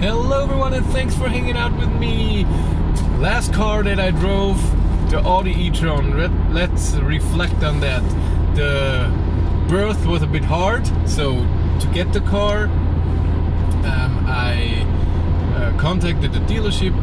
Hello everyone and thanks for hanging out with me. Last car that I drove, the Audi Etron. Let's reflect on that. The birth was a bit hard, so to get the car I contacted the dealership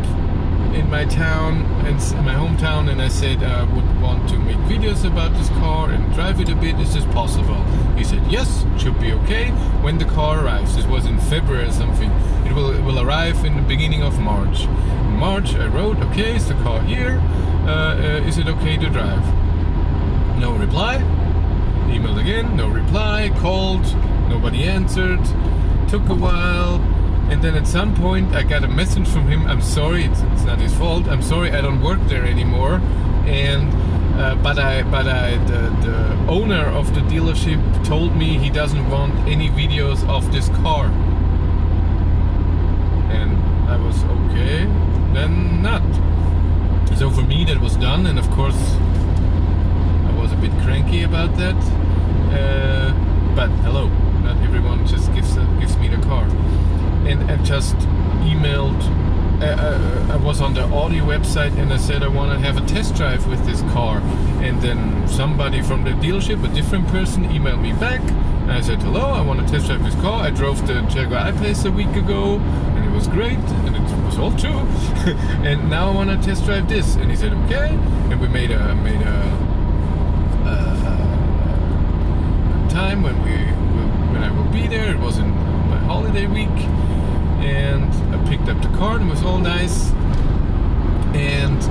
in my town, in my hometown, and I said I would want to make videos about this car and drive it a bit. Is this possible? He said yes, should be okay when the car arrives. This was in February or something. It will arrive in the beginning of March. In March I wrote, okay, is the car here? Is it okay to drive? No reply. Emailed again, no reply. Called, nobody answered. Took a while. And then at some point I got a message from him. I'm sorry, it's not his fault. I'm sorry, I don't work there anymore. And but the owner of the dealership told me he doesn't want any videos of this car. And I was okay, then not. So for me that was done, and of course I was a bit cranky about that. But hello, not everyone just gives me the car. And I just emailed, I was on the Audi website and I said I want to have a test drive with this car. And then somebody from the dealership, a different person, emailed me back. And I said, hello, I want to test drive this car. I drove the Jaguar I-Pace a week ago and it was great and it was all true. And now I want to test drive this. And he said, okay. And we made a time when I will be there. It was in my holiday week. And I picked up the car and it was all nice. And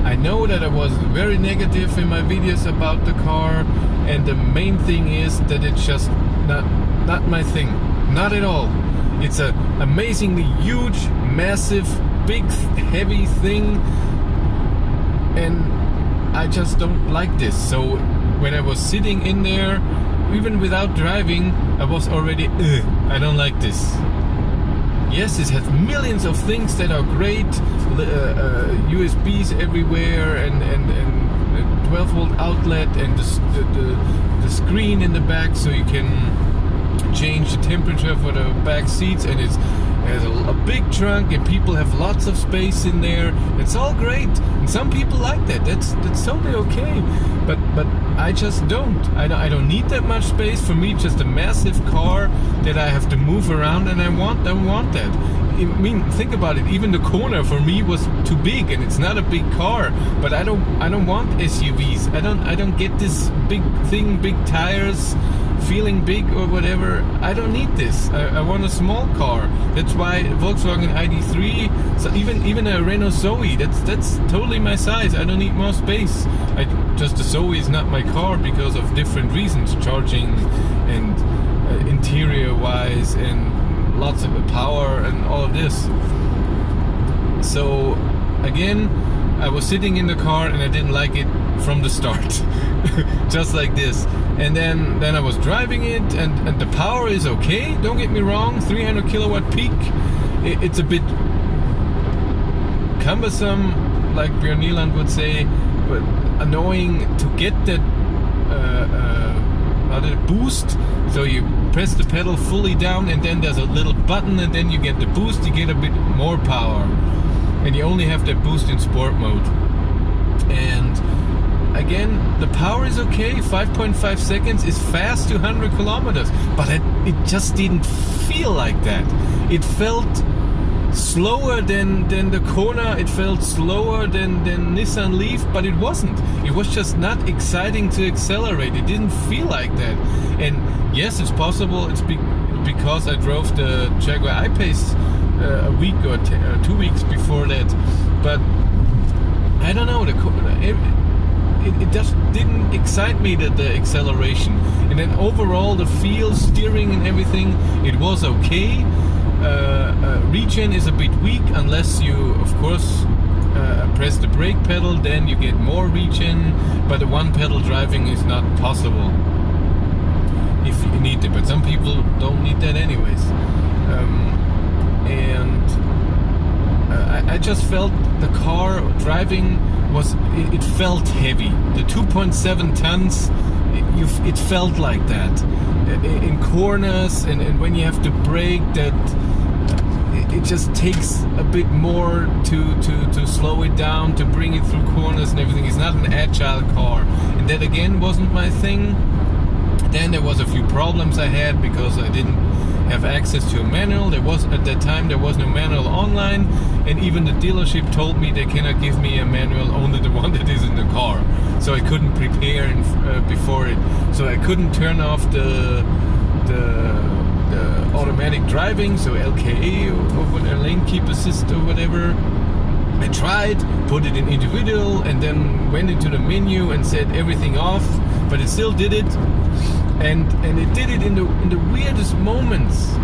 I know that I was very negative in my videos about the car, and the main thing is that it's just not my thing, not at all. It's an amazingly huge, massive, big, heavy thing, and I just don't like this. So when I was sitting in there, even without driving, I was already, I don't like this. Yes, it has millions of things that are great, USBs everywhere, and 12-volt outlet, and the screen in the back, so you can change the temperature for the back seats, and it has a big trunk, and people have lots of space in there. It's all great, and some people like that. That's totally okay. But I just don't. I don't need that much space. For me, just a massive car that I have to move around, and I want that. I mean, think about it. Even the corner for me was too big, and it's not a big car. But I don't want SUVs. I don't get this big thing, big tires, feeling big or whatever. I don't need this. I want a small car. That's why Volkswagen ID.3, so even a Renault Zoe, that's totally my size. I don't need more space. Just the Zoe is not my car because of different reasons, charging and interior wise and lots of power and all of this. So again, I was sitting in the car and I didn't like it from the start. Just like this. And then I was driving it, and the power is okay, don't get me wrong, 300 kilowatt peak. It's a bit cumbersome, like Björn Nieland would say, but annoying to get that boost. So you press the pedal fully down, and then there's a little button, and then you get the boost, you get a bit more power. And you only have that boost in sport mode. And again, the power is okay, 5.5 seconds is fast to 100 kilometers, but it just didn't feel like that. It felt slower than the Kona, it felt slower than Nissan Leaf, but it wasn't. It was just not exciting to accelerate. It didn't feel like that. And yes, it's possible it's because I drove the Jaguar I-Pace a week or 2 weeks before that, but I don't know, it just didn't excite me, the acceleration. And then overall the feel, steering and everything, it was okay. Regen is a bit weak unless you, of course, press the brake pedal, then you get more regen, but the one pedal driving is not possible if you need it, but some people don't need that anyways. I just felt the car driving it felt heavy. The 2.7 tons, it felt like that in corners, and when you have to brake, that it just takes a bit more to slow it down, to bring it through corners and everything. It's not an agile car, and that again wasn't my thing. Then there was a few problems I had because I didn't have access to a manual. At that time there was no manual online, and even the dealership told me they cannot give me a manual, only the one that is in the car. So I couldn't prepare before it. So I couldn't turn off the automatic driving, so LKA or lane keep assist or whatever. I tried, put it in individual, and then went into the menu and set everything off, but it still did it. And it did it in the weirdest moments.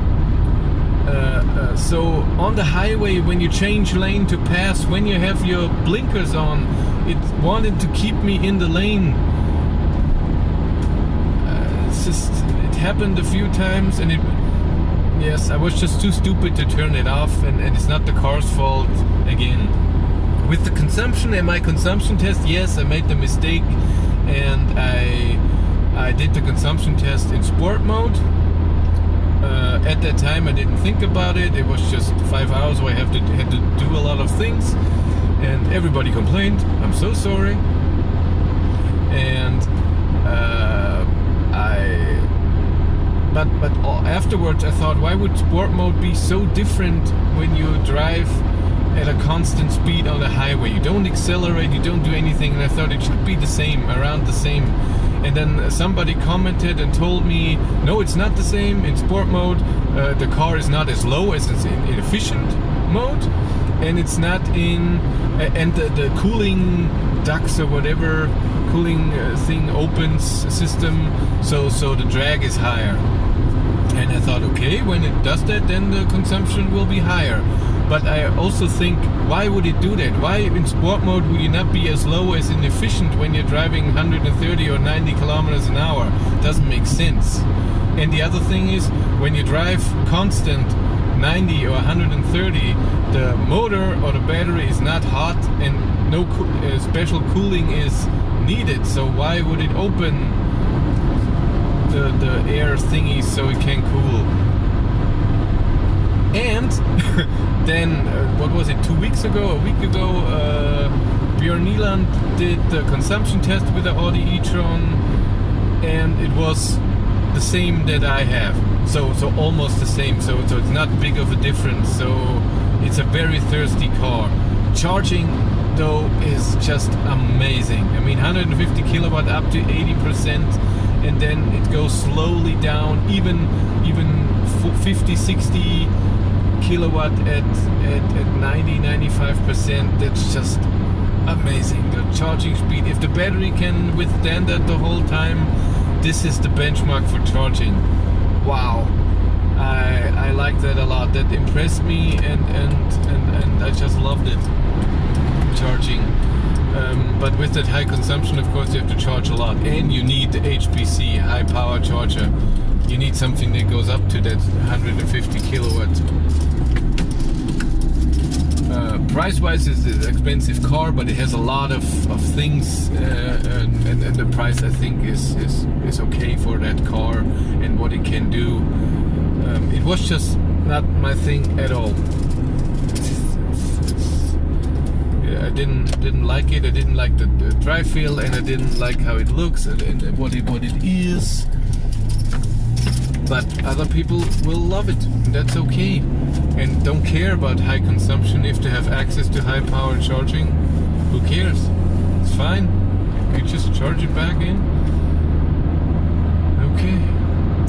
So on the highway, when you change lane to pass, when you have your blinkers on, it wanted to keep me in the lane. It happened a few times, and yes, I was just too stupid to turn it off, and it's not the car's fault again. With the consumption and my consumption test, yes, I made the mistake, and I did the consumption test in sport mode. At that time I didn't think about it. It was just 5 hours where I had to do a lot of things, and everybody complained. I'm so sorry. And but afterwards I thought, why would sport mode be so different when you drive at a constant speed on the highway? You don't accelerate, you don't do anything, and I thought it should be the same, around the same. And then somebody commented and told me, no, it's not the same. In sport mode, the car is not as low as it's in efficient mode, and it's not in, and the cooling ducts or whatever, cooling thing opens system, so the drag is higher. And I thought, okay, when it does that, then the consumption will be higher. But I also think, why would it do that? Why in sport mode would you not be as low as in efficient when you're driving 130 or 90 kilometers an hour? Doesn't make sense. And the other thing is, when you drive constant 90 or 130, the motor or the battery is not hot, and no special cooling is needed. So why would it open the air thingy so it can cool? And then, what was it, 2 weeks ago, a week ago, Björn Nyland did the consumption test with the Audi Etron, and it was the same that I have. So almost the same. So it's not big of a difference. So it's a very thirsty car. Charging though is just amazing. I mean, 150 kilowatt up to 80%, and then it goes slowly down, even 50, 60 kilowatt at 90-95%. That's just amazing. The charging speed, if the battery can withstand that the whole time, this is the benchmark for charging. Wow, I like that a lot. That impressed me, and I just loved it, charging. But with that high consumption, of course, you have to charge a lot, and you need the HPC, high power charger. You need something that goes up to that 150 kilowatt. Price-wise, it's an expensive car, but it has a lot of things, and the price, I think, is okay for that car and what it can do. It was just not my thing at all. I didn't like it. I didn't like the drive feel, and I didn't like how it looks and what it is. But other people will love it, and that's okay, and don't care about high consumption. If they have access to high power charging, who cares? It's fine. You just charge it back in. Okay.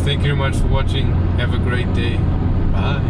Thank you very much for watching. Have a great day. Bye.